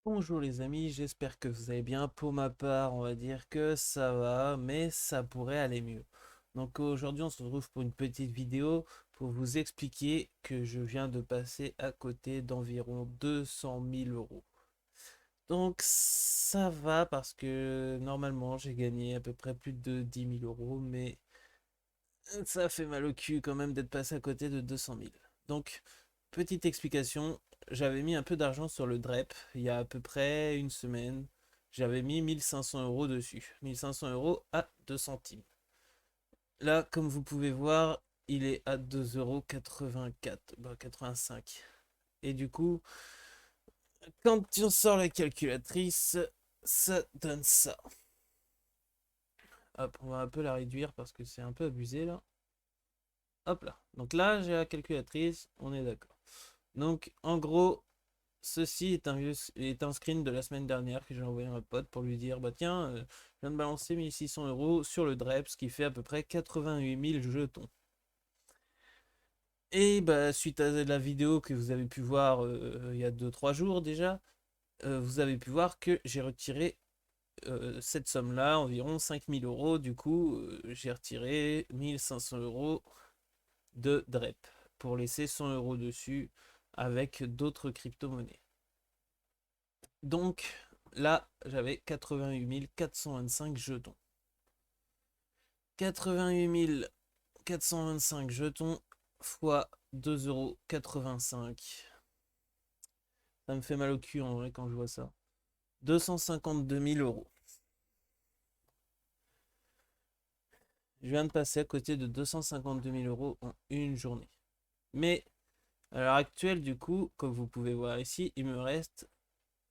Bonjour les amis, j'espère que vous allez bien. Pour ma part, on va dire que ça va, mais ça pourrait aller mieux. Donc aujourd'hui, on se retrouve pour une petite vidéo pour vous expliquer que je viens de passer à côté d'environ 200 000 euros. Donc ça va parce que normalement, j'ai gagné à peu près plus de 10 000 euros, mais ça fait mal au cul quand même d'être passé à côté de 200 000. Donc, petite explication, j'avais mis un peu d'argent sur le DREP il y a à peu près une semaine. J'avais mis 1500 euros dessus. 1500 euros à 2 centimes. Là, comme vous pouvez voir, il est à 2,84 €, bah 85. Et du coup, quand on sort la calculatrice, ça donne ça. Hop, on va un peu la réduire parce que c'est un peu abusé là. Hop là. Donc là, j'ai la calculatrice, on est d'accord. Donc en gros, ceci est un screen de la semaine dernière que j'ai envoyé à un pote pour lui dire, bah tiens, je viens de balancer 1600 euros sur le DREP, ce qui fait à peu près 88 000 jetons. Et bah suite à la vidéo que vous avez pu voir il y a 2 3 jours déjà, vous avez pu voir que j'ai retiré cette somme-là, environ 5 000 euros. Du coup, j'ai retiré 1500 euros de DREP pour laisser 100 euros dessus avec d'autres crypto-monnaies. Donc là, j'avais 88 425 jetons. 88 425 jetons fois 2,85 €. Ça me fait mal au cul en vrai quand je vois ça. 252 000 euros. Je viens de passer à côté de 252 000 euros en une journée. Mais à l'heure actuelle, du coup, comme vous pouvez voir ici, il me reste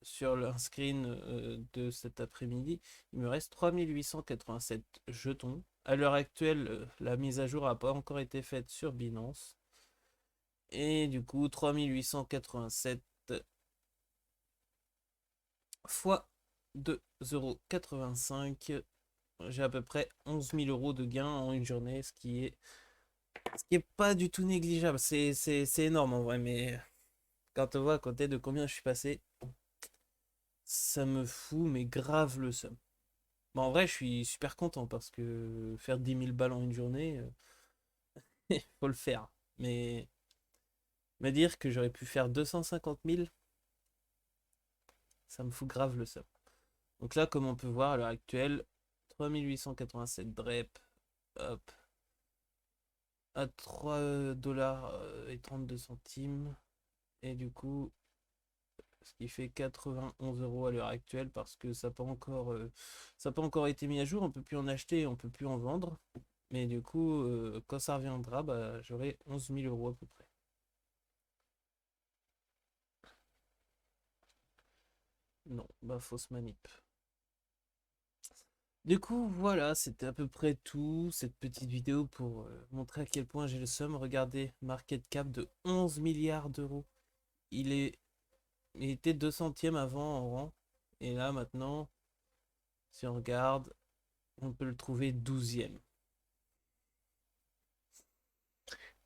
sur le screen de cet après-midi, il me reste 3887 jetons. À l'heure actuelle, la mise à jour n'a pas encore été faite sur Binance. Et du coup, 3887 fois 2,85 €. J'ai à peu près 11 000 euros de gain en une journée, ce qui est pas du tout négligeable. C'est énorme en vrai, mais quand on voit à côté de combien je suis passé, ça me fout mais grave le seum. Bon, en vrai, je suis super content parce que faire 10 000 balles en une journée, faut le faire. Mais me dire que j'aurais pu faire 250 000, ça me fout grave le seum. Donc là, comme on peut voir à l'heure actuelle, 3887 DREP, hop, à 3 $ et 32 centimes. Et du coup, ce qui fait 91 euros à l'heure actuelle parce que ça n'a pas encore été mis à jour. On peut plus en acheter, on peut plus en vendre. Mais du coup, quand ça reviendra, bah, j'aurai 11 000 euros à peu près. Non, bah fausse manip. Du coup, voilà, c'était à peu près tout. Cette petite vidéo pour montrer à quel point j'ai le seum. Regardez, market cap de 11 milliards d'euros. Il est, il était 200e avant en rang. Et là, maintenant, si on regarde, on peut le trouver 12e.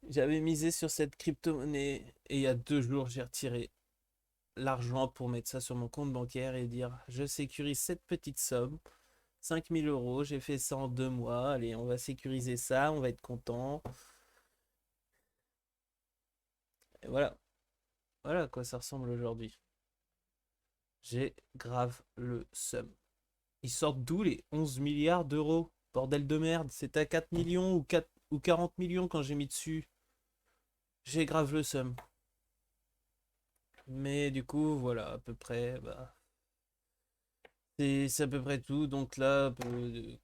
J'avais misé sur cette crypto-monnaie et il y a 2 jours, j'ai retiré l'argent pour mettre ça sur mon compte bancaire et dire je sécurise cette petite somme. 5 000 euros, j'ai fait ça en 2 mois. Allez, on va sécuriser ça, on va être content. Et voilà, voilà à quoi ça ressemble aujourd'hui. J'ai grave le seum. Ils sortent d'où les 11 milliards d'euros? Bordel de merde, c'était à 4 millions ou 4 ou 40 millions quand j'ai mis dessus. J'ai grave le seum. Mais du coup, voilà, à peu près, bah, c'est à peu près tout. Donc là,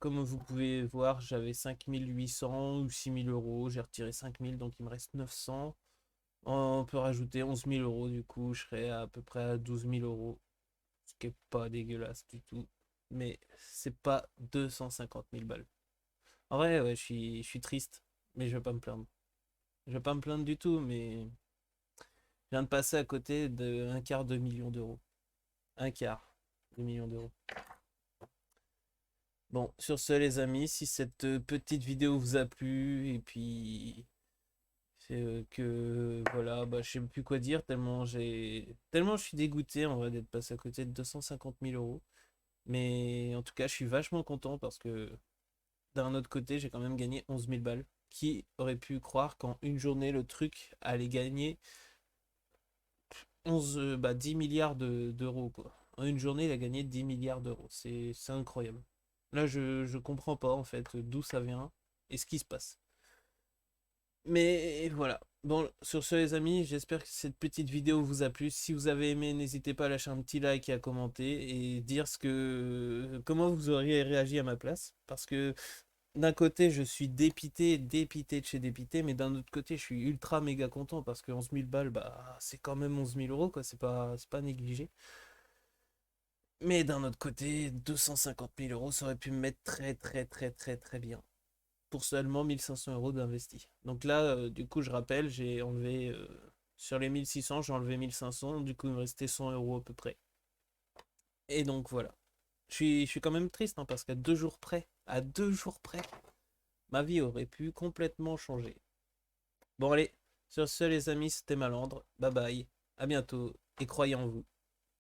comme vous pouvez voir, j'avais 5 800 ou 6 000 euros. J'ai retiré 5 000, donc il me reste 900. On peut rajouter 11 000 euros, du coup, je serais à peu près à 12 000 euros. Ce qui est pas dégueulasse du tout. Mais c'est pas 250 000 balles. En vrai, ouais, je suis triste, mais je vais pas me plaindre. Je vais pas me plaindre du tout, mais je viens de passer à côté d'un quart de million d'euros. Un quart de million d'euros. Bon, sur ce, les amis, si cette petite vidéo vous a plu, et puis C'est que voilà, bah, je sais plus quoi dire tellement je suis dégoûté en vrai d'être passé à côté de 250 000 euros. Mais en tout cas, je suis vachement content parce que d'un autre côté, j'ai quand même gagné 11 000 balles. Qui aurait pu croire qu'en une journée, le truc allait gagner 10 milliards d'euros, quoi. En une journée, il a gagné 10 milliards d'euros. C'est incroyable. Là, je comprends pas en fait d'où ça vient et ce qui se passe. Mais voilà. Bon, sur ce, les amis, j'espère que cette petite vidéo vous a plu. Si vous avez aimé, n'hésitez pas à lâcher un petit like et à commenter et dire comment vous auriez réagi à ma place. Parce que d'un côté, je suis dépité, dépité de chez dépité, mais d'un autre côté, je suis ultra méga content parce que 11 000 balles, bah, c'est quand même 11 000 euros, quoi. C'est pas négligé. Mais d'un autre côté, 250 000 euros, ça aurait pu me mettre très, très, très, très, très bien pour seulement 1 500 euros d'investi. Donc là, du coup, je rappelle, j'ai enlevé sur les 1 600, j'ai enlevé 1 500, du coup, il me restait 100 euros à peu près. Et donc voilà. Je suis quand même triste hein, parce qu'à 2 jours près, ma vie aurait pu complètement changer. Bon, allez, sur ce, les amis, c'était Malandre. Bye bye, à bientôt et croyez en vous.